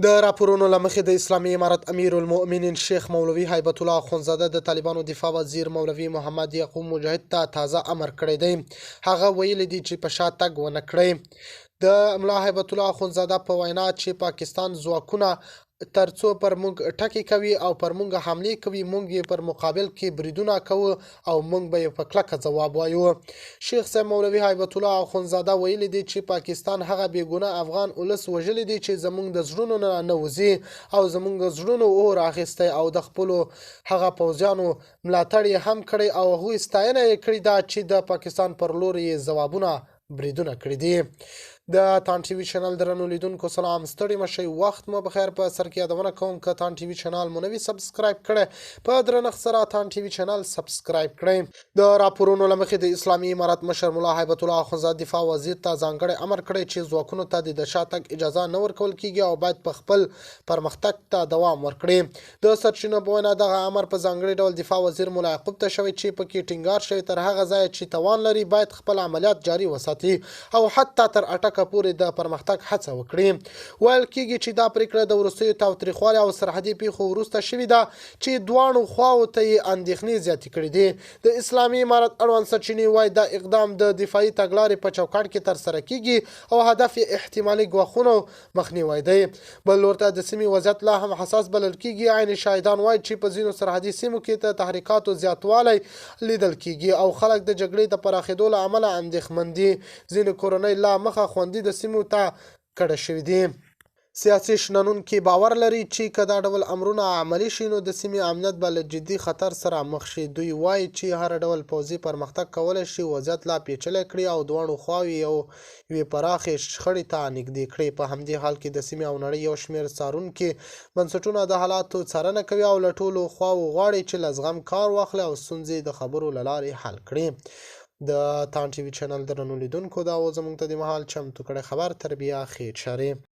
د راپورونو له مخې د اسلامي امارت امیر المؤمنین شیخ مولوي هیبت الله اخندزاده د طالبانو دفاع وزیر مولوي محمد یعقوب مجاهد ته تازه امر کړی دی. هغه ویلي دي چې په شا تګ ونه کړي. د ملا هیبت الله اخندزاده په وینا چې پاکستان ځواکونه ترڅو پر موږ ټکي کوي او پر موږ حملې کوي، موږ یې پر مقابل کې بریدونه کوو او موږ به یې په کلکه ځواب وایو. شیخ صاحب مولوي هیبت الله اخندزاده ویلي دي چې پاکستان هغه بېګناه افغان ولس وژلی دی چې زموږ د زړونو نه نوځي او زموږ د زړونو اور اخیستی او د خپلو هغه پوځیانو ملاتړ یې هم کړی او هغوی ستاینه یې کړې ده چې د پاکستان پر لور یې ځوابونه بریدونه کړي دي. د تان ټي وي چینل درنو لیدونکو سلام، ستړي مشئ، وخت مو بخیر. په سر کې یادونه کوم که تان ټي وي چینل مو نوي سبسکرایب کړئ، په درنښت سره تان ټي وي چینل سبسکرایب کړئ. د راپورونو له مخې د اسلامي امارت مشر ملا هیبت الله اخندزاده دفاع وزیر ته ځانګړی امر کړی چې ځواکونو ته د شا تګ اجازه نه ورکول کیږي او باید په خپل پرمختګ ته دوام ورکړي. د سرچینو په وینا دغه امر په ځانګړي ډول دفاع وزیر ملا یعقوب ته شوی چې پکې ټینګار شوی تر هغه ځایه چې توان لري باید خپل عملیات جاري وساتي او حتی تر اټکه پورې د پرمختګ هڅه وکړي. ویل کېږي چې دا پریکړه د وروستیو تاوتریخوالي او سرحدي پیښو وروسته شوې ده چې دواړو خواو ته یې اندېښنې زیاتې کړې دي. د اسلامي امارت اړوند سرچینې وایي دا اقدام د دفاعي تګلارې په چوکاټ کې ترسره کېږي او هدف یې احتمالي ګواښونو مخنیوی دی. بل ورته د سیمې وضعیت لا هم حساس بلل کېږي. عین شاهدان وایي چې په ځینو سرحدي سیمو کې د تحریکاتو زیاتوالی لیدل کېږي او خلک د جګړې د پراخېدو له امله اندېښمن دي. ځینې کورنۍ لا مخه خوندي د سیمو ته کډه شوي دي. سیاسي شنونکي باور لري چې که دا ډول امرونه عملي شي نو د سیمې امنیت به له جدي خطر سره مخ شي. دوی وایي چې هر ډول پوځي پرمختګ کولی شي وضعیت لا پیچلی کړي او دواړو خواوې یوې پراخې شخړې ته نږدې کړي. په همدې حال کې د سیمې او نړۍ یو شمېر څارونکي بنسټونه د حالاتو څارنه کوي او له ټولو خواوو غواړي چې له زغم کار واخلي او ستونزې د خبرو له لارې حل کړي. د تان ټي وي چینل درنو لیدونکو دا و زموږ ته د مهال چمتو کړی خبر تر بیا خیر شرې.